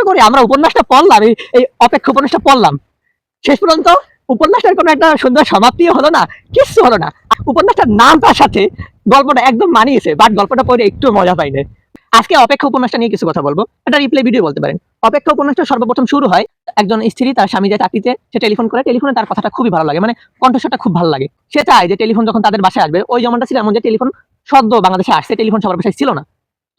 করে আমরা উপন্যাসটা পড়লাম, এই অপেক্ষা উপন্যাসটা পড়লাম, শেষ পর্যন্ত উপন্যাসটার কোনো একটা সুন্দর সমাপ্তিও হলো না, কিচ্ছু হলো না। উপন্যাসটার নামটার সাথে গল্পটা একদম মানিয়েছে, বাট গল্পটা পড়ে একটু মজা পাইনি। আজকে অপেক্ষা উপন্যাসটা নিয়ে কিছু কথা বলবো, একটা রিপ্লে ভিডিও বলতে পারেন। অপেক্ষা উপন্যাসটা সর্বপ্রথম শুরু হয় একজন স্ত্রী তার স্বামী যায় চাকরিতে, সে টেলিফোন করে, টেলিফোনে তার কথাটা খুবই ভালো লাগে, মানে কণ্ঠস্বরটা খুব ভালো লাগে। সে চায় যে টেলিফোন যখন তাদের বাসায় আসবে, ওই যেমনটা ছিল এমন যে টেলিফোন সদ্য বাংলাদেশে আসছে, টেলিফোন সবার বাসায় ছিল না।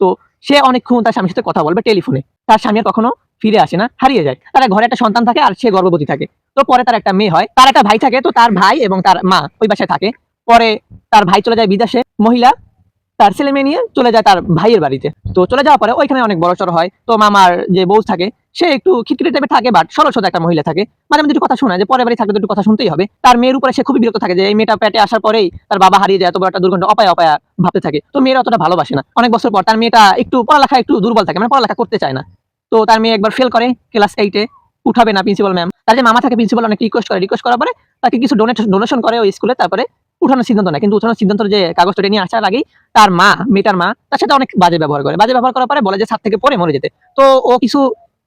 তো সে অনেকক্ষণ তার স্বামীর সাথে কথা বলবে টেলিফোনে, তার স্বামী আর কখনো ফিরে আসে না, হারিয়ে যায়। তার ঘরে একটা সন্তান থাকে আর সে গর্ভবতী থাকে। তো পরে তার একটা মেয়ে হয়, তার একটা ভাই থাকে, তো তার ভাই এবং তার মা ওই বাসায় থাকে। পরে তার ভাই চলে যায় বিদেশে, মহিলা তার ছেলে মেয়ে নিয়ে চলে যায় তার ভাইয়ের বাড়িতে। তো চলে যাওয়ার পরে ওইখানে অনেক বড় সড় হয়। তো মামার যে বউ থাকে সে একটু খিটখিটে টাইপের থাকে, বাট সরল সোজা একটা মহিলা থাকে। মাঝে মাঝে একটু কথা শোনায় যে পরের বাড়ি থাকলে তো একটু কথা শুনতেই হবে। তার মেয়ের উপরে সে খুবই বিরক্ত থাকে যে এই মেয়েটা পেটে আসার পরেই তার বাবা হারিয়ে যায়, এত বড় একটা দুর্ঘটনা অপায়া অপায়া ভাবতে থাকে। তো মেয়েরা অতটা ভালোবাসে না। অনেক বছর পর তার মেয়েটা একটু পড়ালেখা একটু দুর্বল থাকে, মানে পড়ালেখা করতে চায় না। তো তার মেয়ে একবার ফেল করে ক্লাস 8-এ, উঠাবে না প্রিন্সিপাল ম্যাম। তার যে মামা থাকে প্রিন্সিপাল অনেক রিকোয়েস্ট করার পরে তাকে কিছু ডোনেশন করে ওই স্কুলে। তারপরে উঠানোর সিদ্ধান্ত নেয়, কিন্তু উঠানোর সিদ্ধান্ত যে কাগজটা নিয়ে আসার আগেই তার মা, মেয়েটার মা, তার সাথে অনেক বাজে ব্যবহার করে। বাজে ব্যবহার করার পরে বলে যে ছাদ থেকে পড়ে মরে যেতে। তো ও কিছু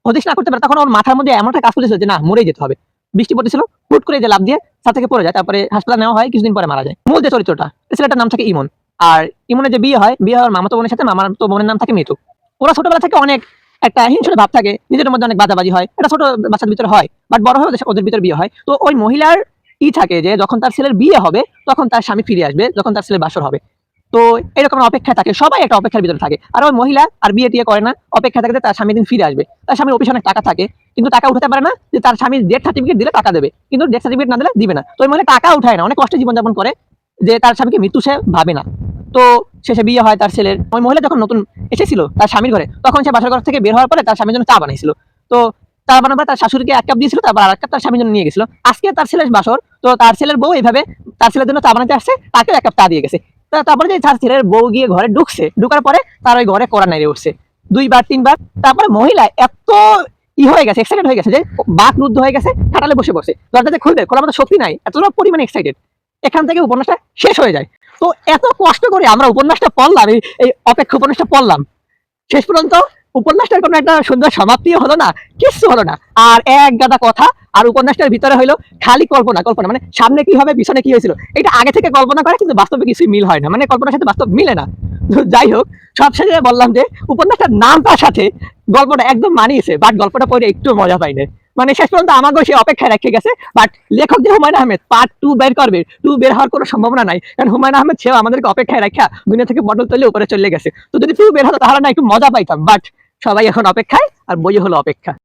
হদিস না করতে পারে, তখন ওর মাথার মধ্যে এমন একটা কাজ করেছিল যে না, মরেই যেতে হবে। বৃষ্টি পড়তেছিল, হুট করে যে লাফ দিয়ে ছাদ থেকে পড়ে যায়, তারপরে হাসপাতালে নেওয়া হয়, কিছুদিন পরে মারা যায়। মূল যে চরিত্রটা, ছেলেটার নাম থাকে ইমন। আর ইমনের যে বিয়ে হয়, বিয়ে হওয়ার মামাতো বোনের সাথে, মামার তো বোনের নাম থাকে মিতু। ওরা ছোটবেলা থেকে অনেক একটা হিংসুটে ভাব থাকে, নিজেদের মধ্যে অনেক বাজাবাজি হয়, এটা ছোট বাচ্চাদের ভিতরে হয়। বাট বড় হয়ে ওদের ভিতরে বিয়ে হয়। তো ওই মহিলার থাকে যে যখন তার ছেলের বিয়ে হবে তখন তার স্বামী ফিরে আসবে, যখন তার ছেলের বাসর হবে। তো এরকম অপেক্ষায় থাকে, সবাই একটা অপেক্ষার ভিতরে থাকে। আর ওই মহিলা আর বিয়ে টিয়ে করে না, অপেক্ষা থাকে যে তার স্বামী দিন ফিরে আসবে। তার স্বামীর অফিসে অনেক টাকা থাকে, কিন্তু টাকা উঠাতে পারে না, যে তার স্বামীর ডেথ সার্টিফিকেট দিলে টাকা দেবে, কিন্তু ডেথ সার্টিফিকেট না দিলে দিবে না। তো ওই মহিলা টাকা উঠায় না, অনেক কষ্টে জীবনযাপন করে, যে তার স্বামীকে মৃত্যু সে ভাবে না। তো শেষে বিয়ে হয় তার ছেলের। ওই মহিলা যখন নতুন এসেছিল তার স্বামীর ঘরে, তখন সে বাসার ঘর থেকে বের হওয়ার পরে তার স্বামীর জন্য চা বানাইছিল। তো চা বানাবার পরে তার শাশুড়িকে 1 কাপ দিয়েছিল, তারপর আর 1 কাপ তার স্বামীর জন্য নিয়ে গেছিল। আজকে তার ছেলের বাসর, তো তার ছেলের বউ এইভাবে তার ছেলের জন্য চা বানাতে আসছে, তাকে 1 কাপ চা দিয়ে গেছে। তারপরে যে তার ছেলের বউ গিয়ে ঘরে ঢুকছে, ঢুকার পরে তার ওই ঘরে কোরআন নাইরে উঠছে 2 বার 3 বার। তারপরে মহিলা এত হয়ে গেছে, এক্সাইটেড হয়ে গেছে যে বাক রুদ্ধ হয়ে গেছে, খাটালে বসে পড়ছে, দরজাতে খুলবে, খোলার মতো শক্তি নাই, এতটা পরিমাণে এক্সাইটেড। এখান থেকে উপন্যাসটা শেষ হয়ে যায়। তো এত কষ্ট করে আমরা উপন্যাসটা পড়লাম, এই অপেক্ষা উপন্যাসটা পড়লাম, শেষ পর্যন্ত উপন্যাসটার কোনো একটা সুন্দর সমাপ্তিও হলো না, কিচ্ছু হলো না। আর এক গাদা কথা, আর উপন্যাসটার ভিতরে হইলো খালি কল্পনা কল্পনা, মানে সামনে কি হবে পিছনে কি হয়েছিল এটা আগে থেকে কল্পনা করে, কিন্তু বাস্তবে কিছুই মিল হয় না, মানে কল্পনার সাথে বাস্তব মিলে না। যাই হোক, সবশেষে বললাম যে উপন্যাসটার নামটার সাথে গল্পটা একদম মানিয়েছে, বাট গল্পটা পড়ে একটু মজা পাইনি। মানে শেষ পর্যন্ত আমাকেও সে অপেক্ষায় রেখে গেছে। বাট লেখক যে হুমায়ুন আহমেদ, পার্ট 2 বের করবে, 2 বের হওয়ার কোনো সম্ভাবনা নাই, কারণ হুমায়ুন আহমেদ সেও আমাদেরকে অপেক্ষায় রাখা দুনিয়া থেকে বটল তুলে উপরে চলে গেছে। তো যদি 2 বের হতো তাহলে না একটু মজা পাইতাম। বাট সবাই এখন অপেক্ষায়, আর বই হলো অপেক্ষা।